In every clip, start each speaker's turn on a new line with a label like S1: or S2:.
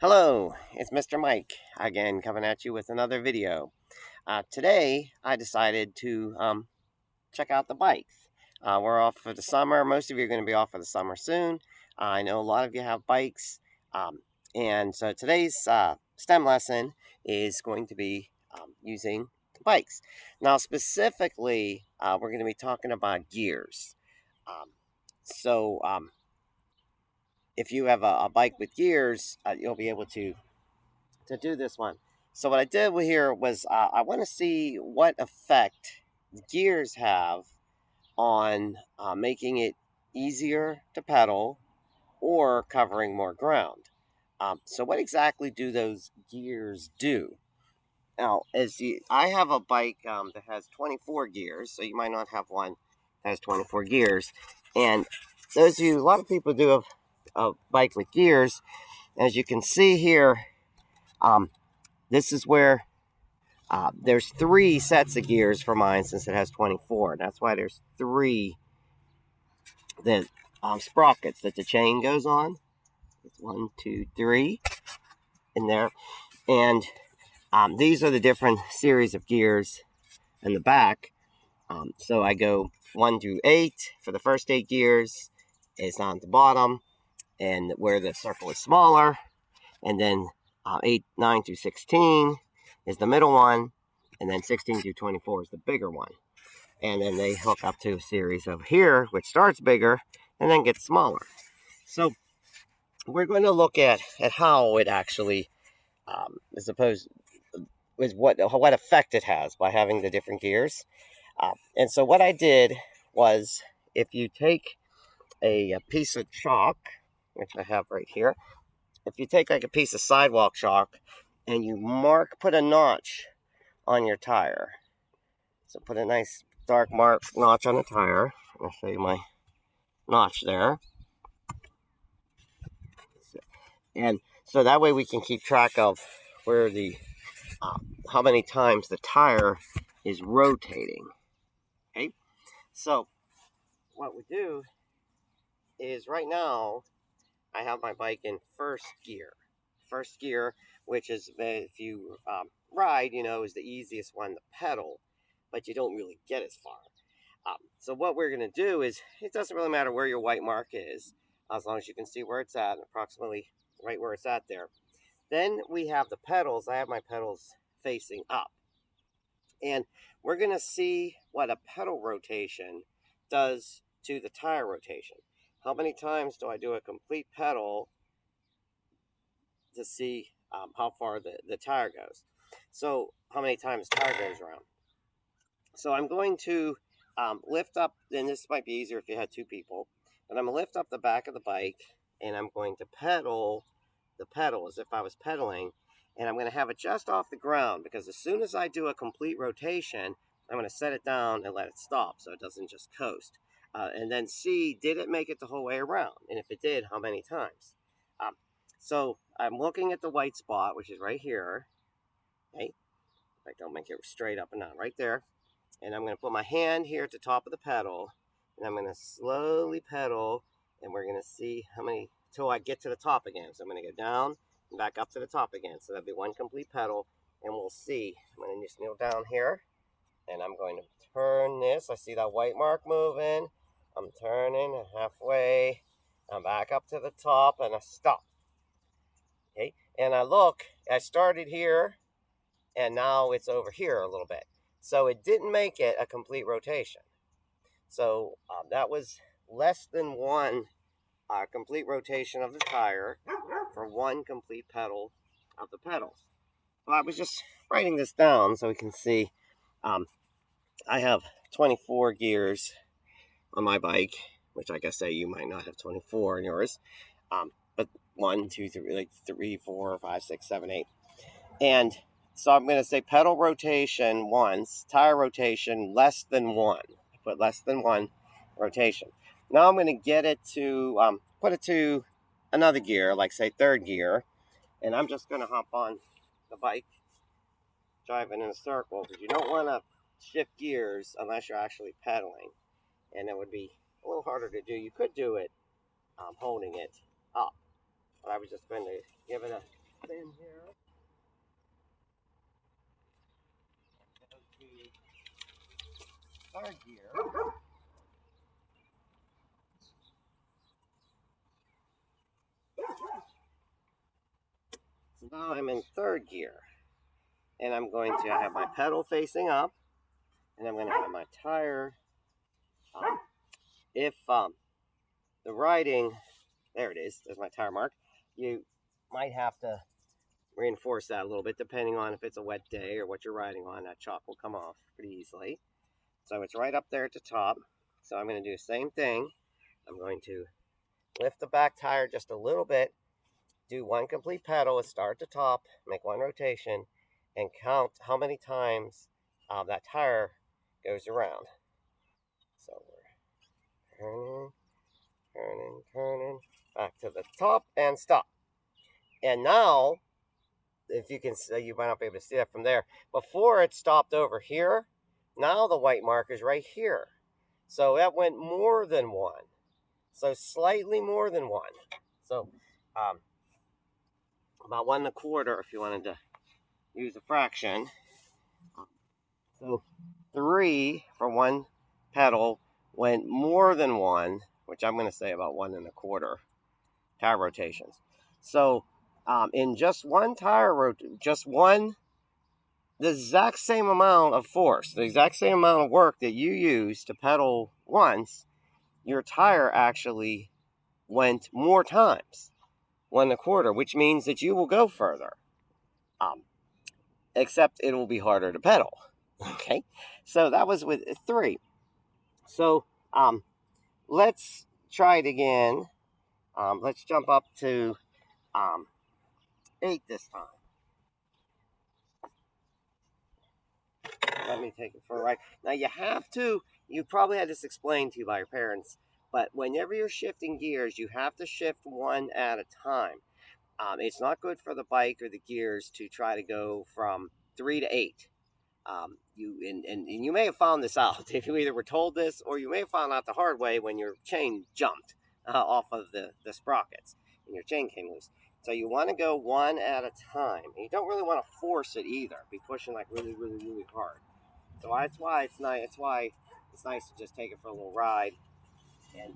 S1: Hello, it's Mr. Mike again coming at you with another video. Today I decided to check out the bikes. We're off for the summer. Most of you are going to be off for the summer soon. I know a lot of you have bikes. Um, and so today's STEM lesson is going to be using bikes. Now, specifically, we're going to be talking about gears. Um, so, if you have a bike with gears, you'll be able to do this one. So what I did here was I want to see what effect gears have on making it easier to pedal or covering more ground. So what exactly do those gears do? Now, I have a bike that has 24 gears, so you might not have one that has 24 gears. And a lot of people do have a bike with gears. As you can see here, um, this is where there's three sets of gears for mine since it has 24. That's why there's three the sprockets that the chain goes on. It's one, two, three in there. And these are the different series of gears in the back. So I go 1 through 8 for the first 8 gears. It's on the bottom and where the circle is smaller. And then 8, 9 through 16 is the middle one. And then 16 through 24 is the bigger one. And then they hook up to a series of here, which starts bigger and then gets smaller. So we're going to look at how it actually, as opposed, is what effect it has by having the different gears. And so what I did was, if you take a piece of chalk, which I have right here, if you take like a piece of sidewalk chalk and you put a notch on your tire. So put a nice dark mark notch on the tire. I'll show you my notch there. And so that way we can keep track of where how many times the tire is rotating. Okay, so what we do is right now I have my bike in first gear. First gear, which is if you ride, is the easiest one to pedal, but you don't really get as far. So what we're going to do is, it doesn't really matter where your white mark is, as long as you can see where it's at, approximately right where it's at there. Then we have the pedals. I have my pedals facing up. And we're going to see what a pedal rotation does to the tire rotation. How many times do I do a complete pedal to see how far the tire goes? So how many times the tire goes around? So I'm going to lift up, and this might be easier if you had two people, but I'm going to lift up the back of the bike and I'm going to pedal the pedal as if I was pedaling, and I'm going to have it just off the ground, because as soon as I do a complete rotation, I'm going to set it down and let it stop so it doesn't just coast. And then see, did it make it the whole way around? And if it did, how many times? Um, so I'm looking at the white spot, which is right here. Okay, in fact, I'll make it straight up and down right there. And I'm going to put my hand here at the top of the pedal, and I'm going to slowly pedal, and we're going to see how many till I get to the top again. So I'm going to go down and back up to the top again. So that'll be one complete pedal, and we'll see. I'm going to just kneel down here, and I'm going to turn this. I see that white mark moving. I'm turning halfway. I'm back up to the top, and I stop. Okay, and I look. I started here, and now it's over here a little bit. So it didn't make it a complete rotation. So that was less than one complete rotation of the tire for one complete pedal of the pedals. Well, I was just writing this down so we can see. Um, I have 24 gears on my bike, which like I say, you might not have 24 in yours. But 1, 2, 3, like 3, 4, 5, 6, 7, 8. And so I'm going to say pedal rotation once, tire rotation less than one. Put less than one rotation. Now I'm going to get it to put it to another gear, like say third gear, and I'm just going to hop on the bike, driving in a circle, because you don't want to shift gears unless you're actually pedaling, and it would be a little harder to do. You could do it holding it up, but I was just going to give it spin here. Go to third gear. So now I'm in third gear. And I'm going to have my pedal facing up. And I'm going to have my tire. If the riding, there it is, there's my tire mark. You might have to reinforce that a little bit depending on if it's a wet day or what you're riding on. That chalk will come off pretty easily. So it's right up there at the top. So I'm going to do the same thing. I'm going to lift the back tire just a little bit, do one complete pedal, start at the top, make one rotation, and count how many times that tire goes around. So we're turning, back to the top and stop. And now, if you can see, you might not be able to see that from there. Before it stopped over here, now the white mark is right here. So that went more than one. So slightly more than one. So about 1 1/4 if you wanted to use a fraction. So 3 for one pedal went more than one, which I'm going to say about 1 1/4 tire rotations. So in just one tire, the exact same amount of force, the exact same amount of work that you use to pedal once, your tire actually went more times, 1 1/4, which means that you will go further. Except it will be harder to pedal. Okay, so that was with 3. So let's try it again. Let's jump up to 8 this time. Let me take it for a ride. Now you probably had this explained to you by your parents, but whenever you're shifting gears, you have to shift one at a time. It's not good for the bike or the gears to try to go from 3 to 8. You may have found this out if you either were told this or you may have found out the hard way when your chain jumped off of the sprockets and your chain came loose. So you want to go one at a time. And you don't really want to force it either. Be pushing like really, really, really hard. So that's why it's nice. That's why it's nice to just take it for a little ride. And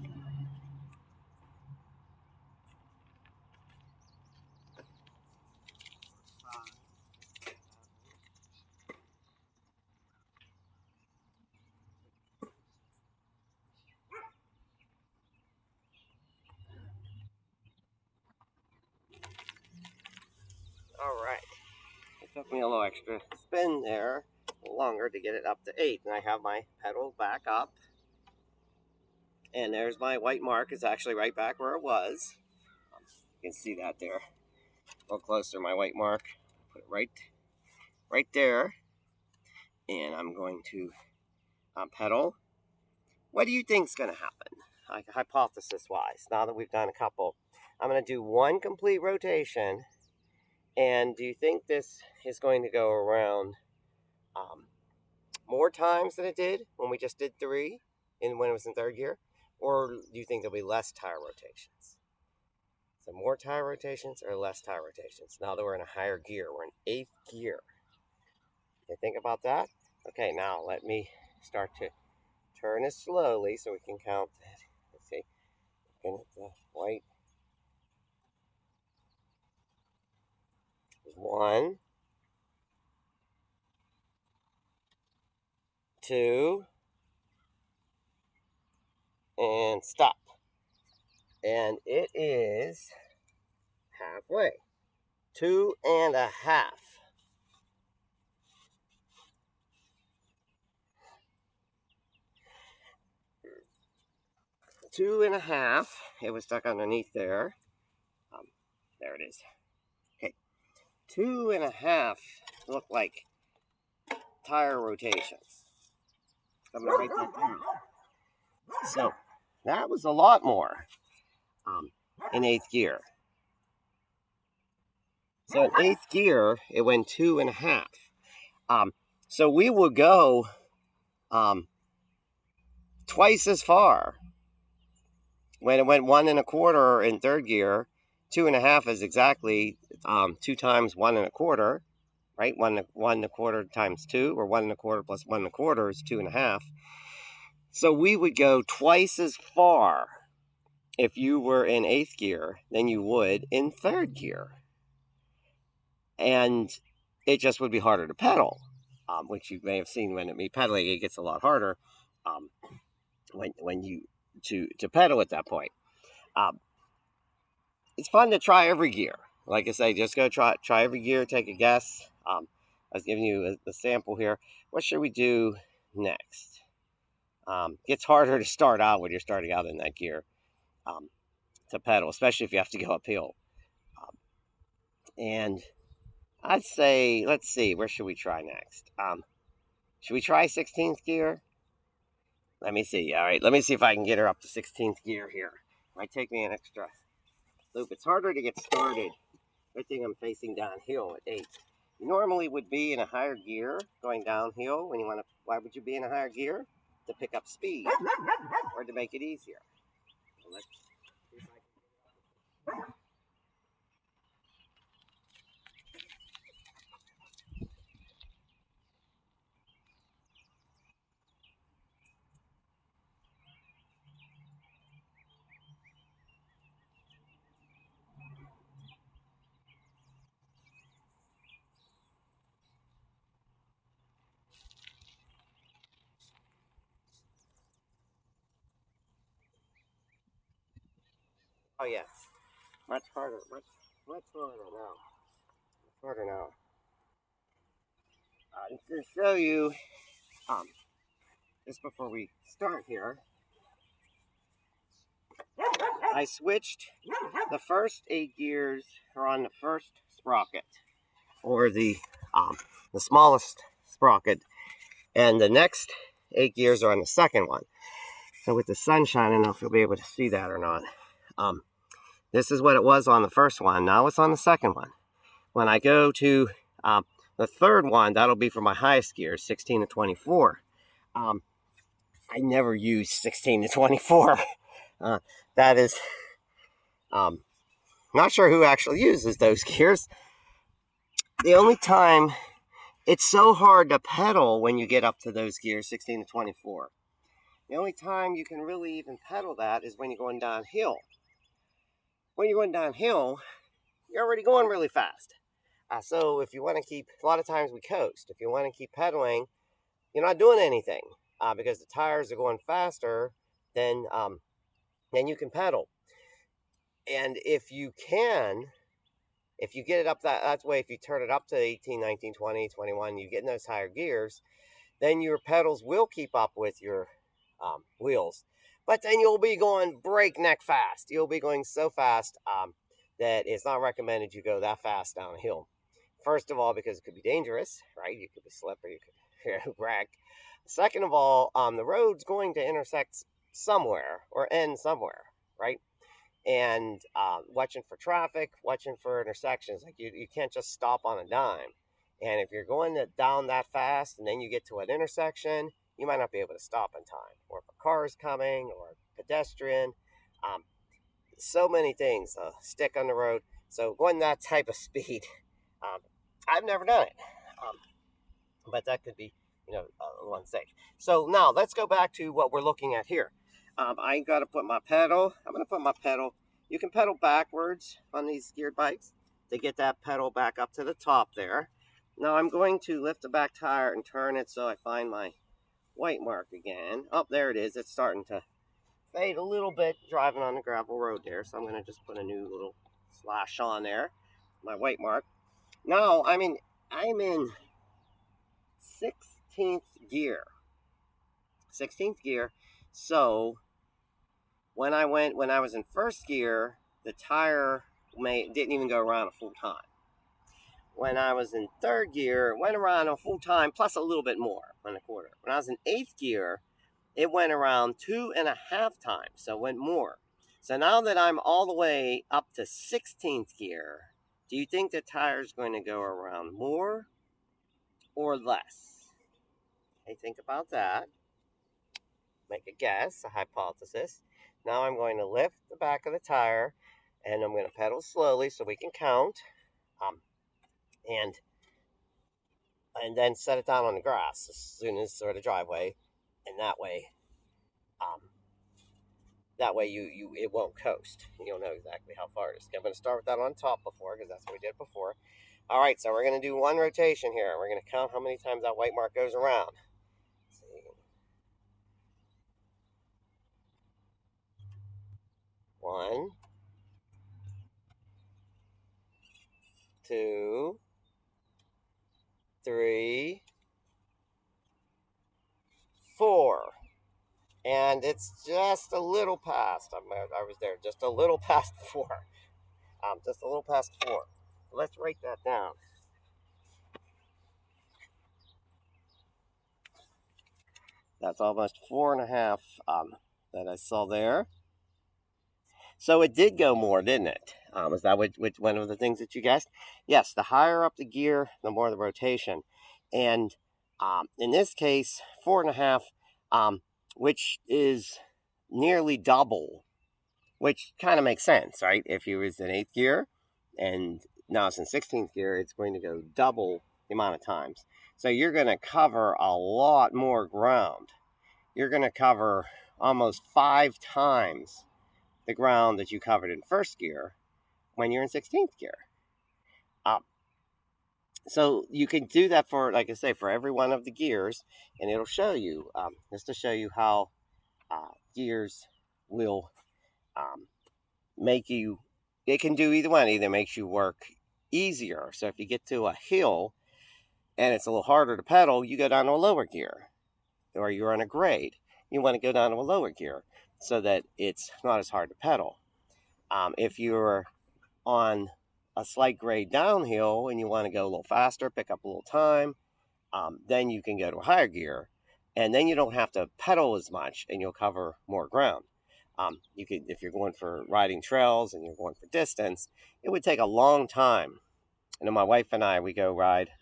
S1: all right. It took me a little extra spin there, a little longer to get it up to 8. And I have my pedal back up. And there's my white mark. It's actually right back where it was. You can see that there. A little closer, my white mark. Put it right there. And I'm going to pedal. What do you think is going to happen? Like hypothesis-wise, now that we've done a couple. I'm going to do one complete rotation. And do you think this is going to go around more times than it did when we just did 3 and when it was in third gear? Or do you think there'll be less tire rotations? So more tire rotations or less tire rotations? Now that we're in a higher gear, we're in 8th gear. You think about that? Okay, now let me start to turn it slowly so we can count that. Let's see. Looking at the white. 1, 2, and stop. And it is halfway. 2 1/2. 2 1/2. It was stuck underneath there. There it is. Okay. 2 1/2 look like tire rotations. I'm going to write that down. So that was a lot more in 8th gear. So in 8th gear, it went 2 1/2. So we will go twice as far when it went 1 1/4 in third gear 2.5 is exactly 2 times 1.25, right? 1.25 times 2, or 1.25 plus 1.25 is 2.5. So we would go twice as far if you were in 8th gear than you would in 3rd gear. And it just would be harder to pedal, which you may have seen when me pedaling, it gets a lot harder when you to pedal at that point. It's fun to try every gear. Like I say, just go try every gear, take a guess. I was giving you a sample here. What should we do next? It's harder to start out when you're starting out in that gear to pedal, especially if you have to go uphill. And I'd say, let's see, where should we try next? Should we try 16th gear? Let me see. All right, let me see if I can get her up to 16th gear here. Might take me an extra loop. It's harder to get started. Good thing I'm facing downhill at 8. You normally would be in a higher gear going downhill when you want to. Why would you be in a higher gear? To pick up speed or to make it easier. Oh yes, much harder. Much harder now. Much harder now. To show you, just before we start here, I switched. The first 8 gears are on the first sprocket, or the smallest sprocket, and the next 8 gears are on the second one. So with the sun shining, I don't know if you'll be able to see that or not. This is what it was on the first one. Now it's on the second one. When I go to the third one, that'll be for my highest gear, 16 to 24. I never use 16 to 24. That is, not sure who actually uses those gears. The only time it's so hard to pedal when you get up to those gears, 16 to 24. The only time you can really even pedal that is when you're going downhill. When you're going downhill, you're already going really fast. So if you want to keep, a lot of times we coast. If you want to keep pedaling, you're not doing anything because the tires are going faster than you can pedal. And if you get it up that way, if you turn it up to 18, 19, 20, 21, you get in those higher gears, then your pedals will keep up with your wheels. But then you'll be going breakneck fast. You'll be going so fast that it's not recommended you go that fast down a hill. First of all, because it could be dangerous, right? You could be slippery, you could wreck. Second of all, the road's going to intersect somewhere or end somewhere, right? And watching for traffic, watching for intersections. Like you can't just stop on a dime. And if you're going down that fast and then you get to an intersection, you might not be able to stop in time. Or if a car is coming or a pedestrian. So many things. Stick on the road. So going that type of speed, I've never done it. But that could be, one safe. So now let's go back to what we're looking at here. I got to put my pedal. I'm going to put my pedal. You can pedal backwards on these geared bikes to get that pedal back up to the top there. Now I'm going to lift the back tire and turn it so I find my white mark again. Oh, there it is. It's starting to fade a little bit driving on the gravel road there. So I'm going to just put a new little slash on there. My white mark. Now, I'm in 16th gear. 16th gear. So when I was in first gear, the tire didn't even go around a full time. When I was in third gear, it went around a full time plus a little bit more on a quarter. When I was in 8th gear, it went around 2.5 times, so it went more. So now that I'm all the way up to 16th gear, do you think the tire's going to go around more or less? Okay, think about that. Make a guess, a hypothesis. Now I'm going to lift the back of the tire And I'm going to pedal slowly so we can count. Um, and then set it down on the grass as soon as sort of driveway, and um, that way you it won't coast. You'll know exactly how far it is. Okay, I'm going to start with that on top before because that's what we did before. All right, so we're going to do one rotation here. We're going to count how many times that white mark goes around. Let's see. 1, 2, 3, 4. And it's just a little past. I was there just a little past 4. Just a little past 4. Let's write that down. That's almost 4.5 that I saw there. So it did go more, didn't it? Is that which one of the things that you guessed? Yes, the higher up the gear, the more the rotation. And in this case, 4.5, which is nearly double, which kind of makes sense, right? If you was in 8th gear and now it's in 16th gear, it's going to go double the amount of times. So you're going to cover a lot more ground. You're going to cover almost 5 times the ground that you covered in 1st gear when you're in 16th gear. So you can do that for, like I say, for every one of the gears, and it'll show you, just to show you how gears will make you, it can do either one. Either makes you work easier. So if you get to a hill and it's a little harder to pedal, you go down to a lower gear. Or you're on a grade, you want to go down to a lower gear so that it's not as hard to pedal. If you're on a slight grade downhill and you want to go a little faster, pick up a little time, then you can go to a higher gear, and then you don't have to pedal as much, and you'll cover more ground. You could, if you're going for riding trails and you're going for distance, it would take a long time. I know my wife and I, we go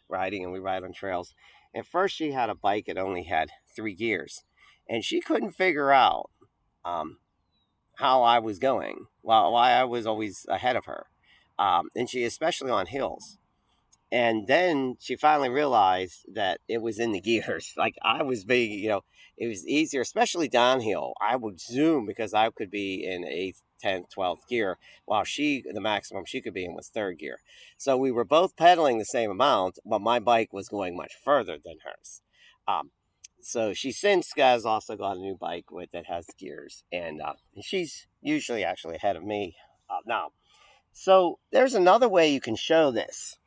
S1: riding, and we ride on trails. At first, she had a bike that only had 3 gears, and she couldn't figure out how I was going, why I was always ahead of her, and she, especially on hills. And then she finally realized that it was in the gears. Like I was being, it was easier, especially downhill. I would zoom because I could be in 8th, 10th, 12th gear, while the maximum she could be in was 3rd gear. So we were both pedaling the same amount, but my bike was going much further than hers. So she since has also got a new bike that has gears, and she's usually actually ahead of me now. So there's another way you can show this.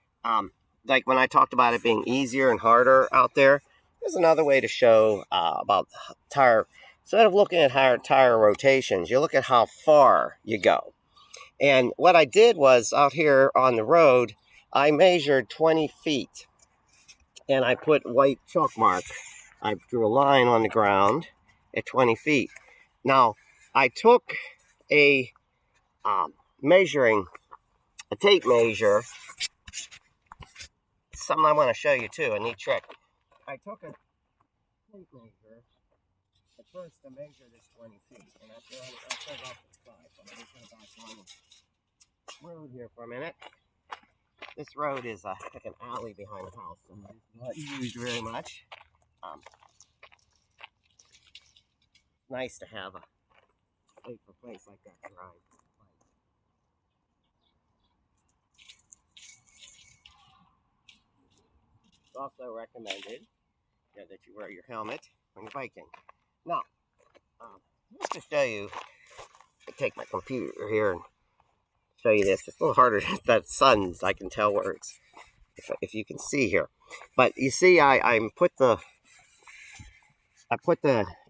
S1: Like when I talked about it being easier and harder out there, there's another way to show about tire. Instead of looking at higher tire rotations, you look at how far you go. And what I did was out here on the road, I measured 20 feet and I put white chalk mark. I drew a line on the ground at 20 feet. Now, I took a tape measure. Something I want to show you too, a neat trick. I took a tape measure. At first, to measure this 20 feet, and I set it off to the side. So I'm going to put it back on the road here for a minute. This road is like an alley behind the house, so it's not used very much. Nice to have a safer place like that to ride. It's also recommended that you wear your helmet when you're biking. Now, just to show you, I take my computer here and show you this. It's a little harder that sun's, I can tell where it's, if you can see here. But you see, I put the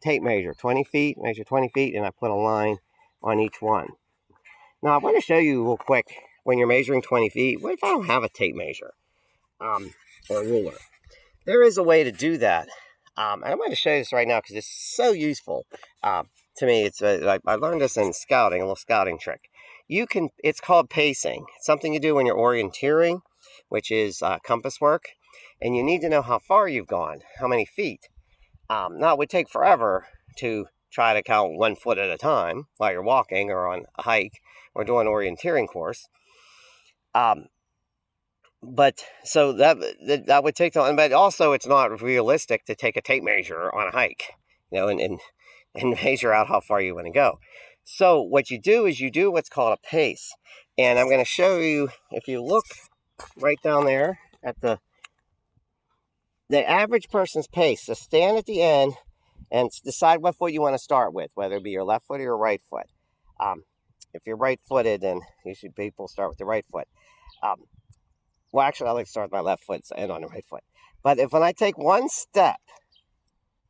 S1: tape measure 20 feet, measure 20 feet, and I put a line on each one. Now I want to show you real quick, when you're measuring 20 feet, what if I don't have a tape measure or a ruler? There is a way to do that. And I'm going to show you this right now because it's so useful to me. I learned this in scouting, a little scouting trick. It's called pacing. It's something you do when you're orienteering, which is compass work. And you need to know how far you've gone, how many feet. Now, it would take forever to try to count 1 foot at a time while you're walking or on a hike. or do an orienteering course. But so that would take time, but also it's not realistic to take a tape measure on a hike, and measure out how far you want to go. So what you do is you do what's called a pace, and I'm going to show you. If you look right down there at the average person's pace, so stand at the end and decide what foot you want to start with, whether it be your left foot or your right foot. If you're right-footed, then usually people start with the right foot. Well, actually, I like to start with my left foot and on the right foot. But when I take one step,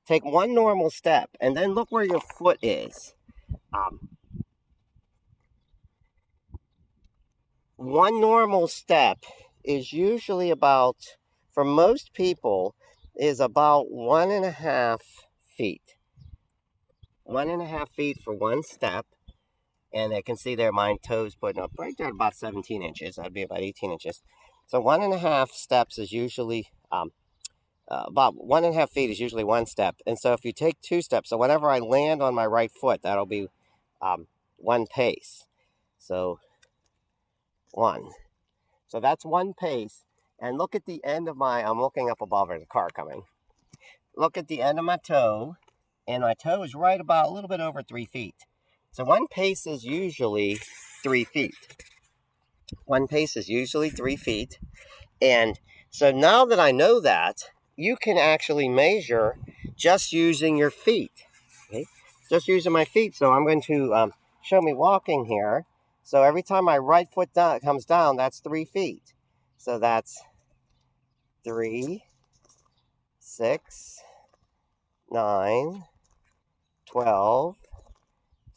S1: take one normal step, and then look where your foot is. One normal step is usually about, for most people, is about 1.5 feet. 1.5 feet for one step. And I can see there my toes putting up right there at about 17 inches. That'd be about 18 inches. So 1.5 steps is usually about 1.5 feet is usually one step. And so if you take 2 steps, so whenever I land on my right foot, that'll be one pace. So 1. So that's one pace. And look at the end of I'm looking up above, there's a car coming. Look at the end of my toe, and my toe is right about a little bit over 3 feet. So one pace is usually 3 feet. One pace is usually 3 feet. And so now that I know that, you can actually measure just using your feet. Okay? Just using my feet. So I'm going to show me walking here. So every time my right foot comes down, that's 3 feet. So that's 3, 6, 9, 12,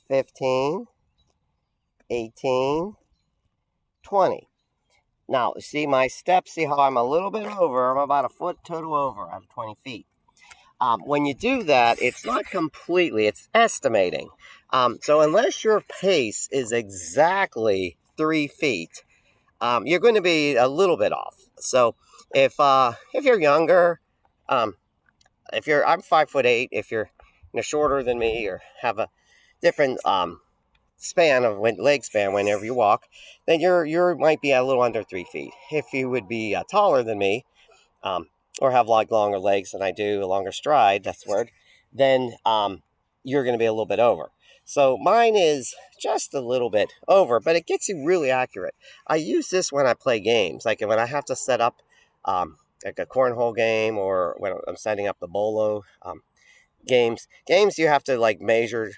S1: 15, 18, 20. Now, see my steps, see how I'm a little bit over. I'm about a foot total over out of 20 feet. When you do that, it's not completely, it's estimating. So unless your pace is exactly 3 feet, you're going to be a little bit off. So if you're younger, I'm 5'8", if you're shorter than me or have a different leg span whenever you walk, then you might be a little under 3 feet. If you would be taller than me, or have like longer legs than I do, a longer stride, that's the word, then you're going to be a little bit over. So mine is just a little bit over, but it gets you really accurate. I use this when I play games, like when I have to set up like a cornhole game, or when I'm setting up the bolo games. Games you have to like measure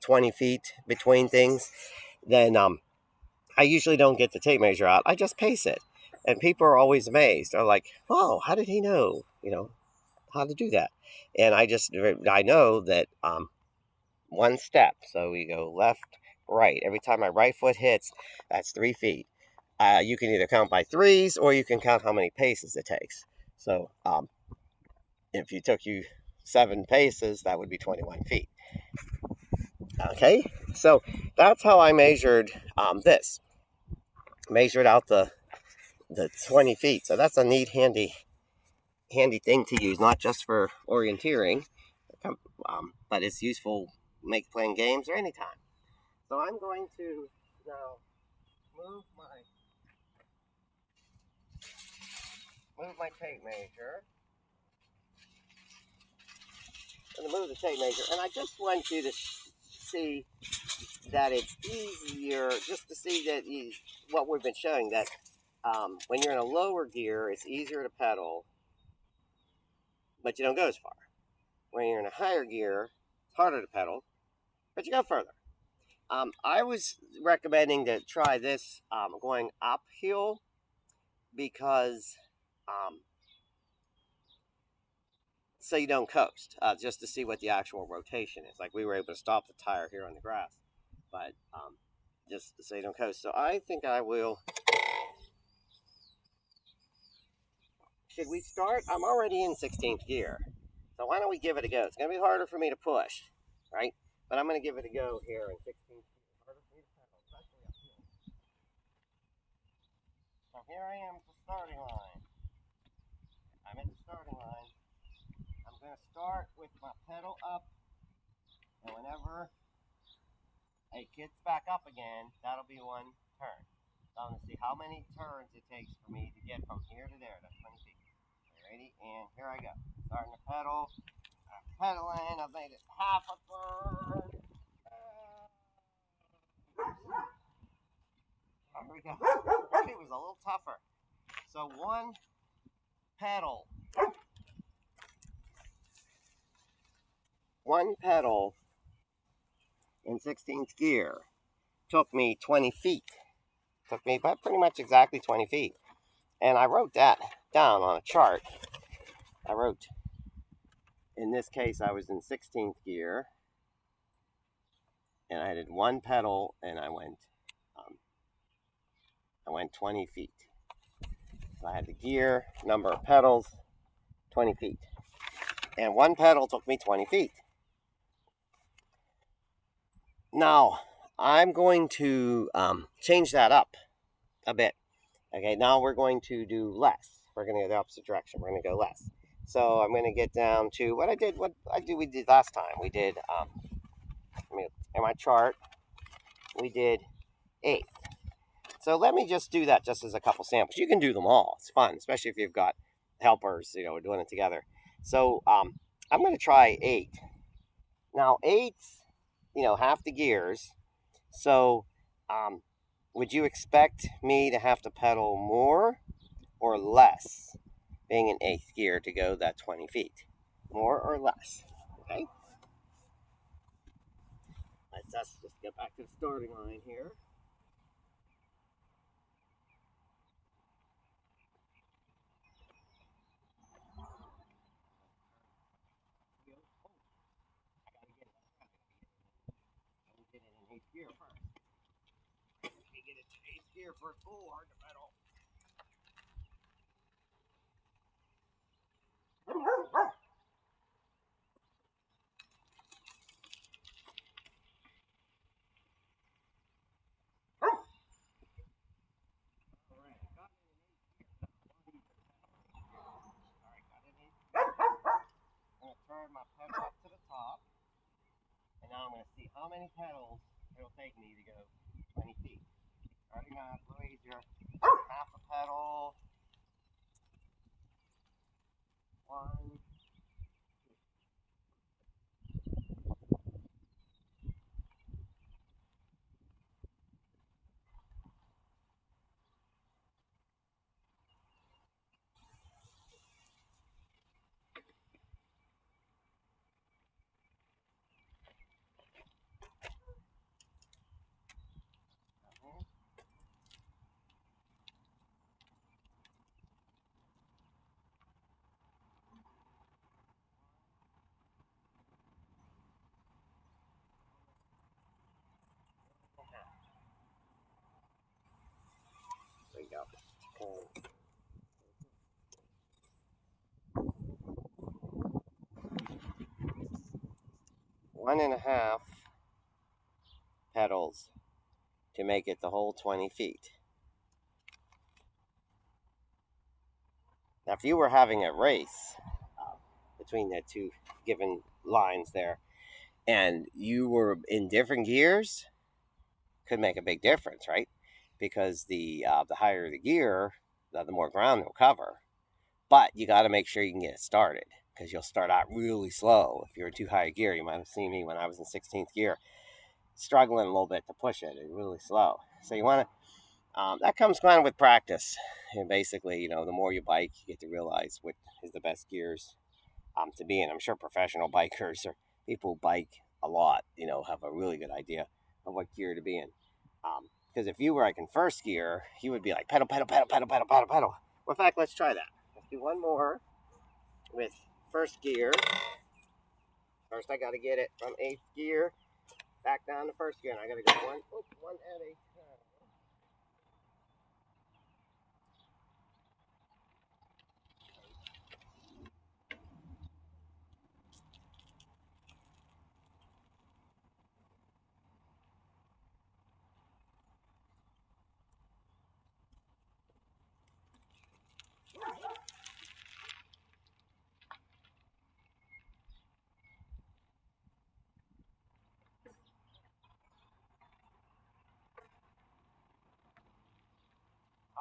S1: 20 feet between things. Then I usually don't get the tape measure out. I just pace it. And people are always amazed. They're like, "Oh, how did he know? How to do that?" And I know that one step. So we go left, right. Every time my right foot hits, that's 3 feet. You can either count by threes, or you can count how many paces it takes. So if you took 7 paces, that would be 21 feet. Okay, so that's how I measured this. Measured out the 20 feet. So that's a neat, handy thing to use, not just for orienteering, but it's useful playing games or anytime. So I'm going to now move my tape measure. I'm going to move the tape measure, and I just want you to see that it's easier, just to see that what we've been showing, that when you're in a lower gear, it's easier to pedal, but you don't go as far. When you're in a higher gear, it's harder to pedal, but you go further. I was recommending to try this going uphill, because so you don't coast, just to see what the actual rotation is. Like, we were able to stop the tire here on the grass, but just so you don't coast. So I think I will. Should we start? I'm already in 16th gear, so why don't we give it a go? It's going to be harder for me to push, right? But I'm going to give it a go here in 16th gear. Harder for me to pedal, especially uphill. So here I am at the starting line. I'm at the starting line. I'm going to start with my pedal up, and whenever it gets back up again, that'll be one turn. So I'm going to see how many turns it takes for me to get from here to there. That's 20 feet. Ready? And here I go. Starting to pedal. I'm pedaling. I've made it half a turn. There we go. It was a little tougher. So one pedal. One pedal in 16th gear took me 20 feet. Took me pretty much exactly 20 feet. And I wrote that down on a chart. I wrote, in this case, I was in 16th gear. And I did one pedal and I went 20 feet. So I had the gear, number of pedals, 20 feet. And one pedal took me 20 feet. Now, I'm going to change that up a bit. Okay, now we're going to do less. We're going to go the opposite direction. We're going to go less. So I'm going to get down to what we did last time. We did, in my chart, we did 8. So let me just do that just as a couple samples. You can do them all. It's fun, especially if you've got helpers, we're doing it together. So I'm going to try 8. Now, 8's, half the gears. So would you expect me to have to pedal more or less being in 8th gear to go that 20 feet? More or less? Okay. Let's just get back to the starting line here. Get it in 8th gear first. You get it to 8th gear for it's full hard to pedal. I'm going to turn my pedal up to the top, and now I'm going to see how many pedals it'll take me to go 20 feet. Starting off a little easier. Half a pedal. 1. There you go. 1.5 pedals to make it the whole 20 feet. Now, if you were having a race between the two given lines there, and you were in different gears, could make a big difference, right? Because the higher the gear, the more ground it'll cover. But you got to make sure you can get it started, because you'll start out really slow. If you're in too high a gear, you might have seen me when I was in 16th gear, struggling a little bit to push it. It's really slow. So you want to, that comes kind of with practice. And basically, the more you bike, you get to realize what is the best gears to be in. I'm sure professional bikers or people who bike a lot, have a really good idea of what gear to be in. Because if you were like in first gear, you would be like pedal, pedal, pedal, pedal, pedal, pedal, pedal. Well, in fact, let's try that. Let's do one more with first gear. First, I got to get it from 8th gear back down to first gear, and I got to go one at a time.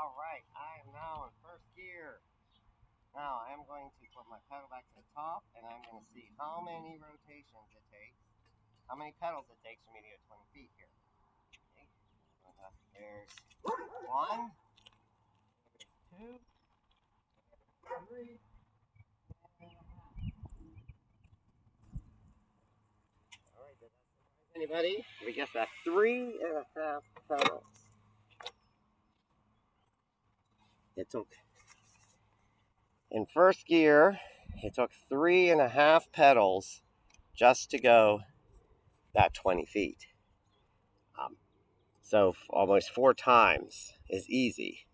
S1: All right, I am now in first gear. Now I'm going to put my pedal back to the top, and I'm going to see how many rotations it takes, how many pedals it takes for me to get 20 feet here. Okay. There's 1, there's 2, there's 3. All right, did that surprise anybody? We get that 3.5 pedals. It took, in first gear, it took 3.5 pedals just to go that 20 feet. So almost 4 times as easy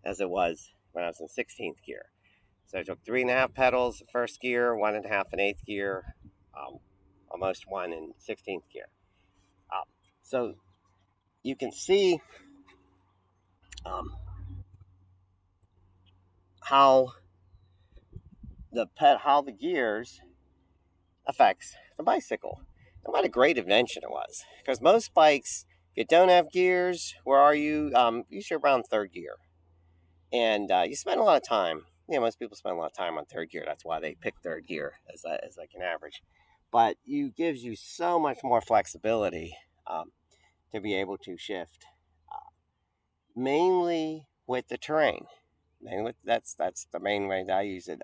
S1: as it was when I was in 16th gear. So I took 3.5 pedals in first gear, 1.5 in 8th gear, almost 1 in 16th gear. So you can see how the gears affects the bicycle, and what a great invention it was. Because most bikes, if you don't have gears, where are you? Usually around third gear, and you spend a lot of time. Most people spend a lot of time on third gear. That's why they pick third gear as like an average. But it gives you so much more flexibility to be able to shift, mainly with the terrain. Mainly that's the main way that I use it.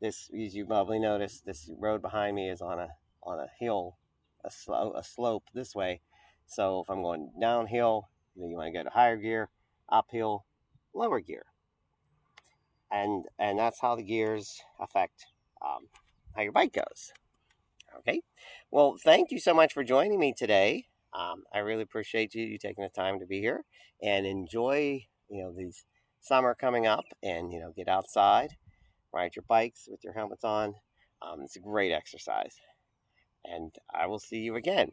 S1: This, as you probably noticed, this road behind me is on a hill, a slope this way. So if I'm going downhill, you want to go to higher gear, uphill, lower gear, and that's how the gears affect how your bike goes. Okay, well, thank you so much for joining me today. I really appreciate you taking the time to be here and enjoy these summer coming up, and get outside, ride your bikes with your helmets on. It's a great exercise, and I will see you again.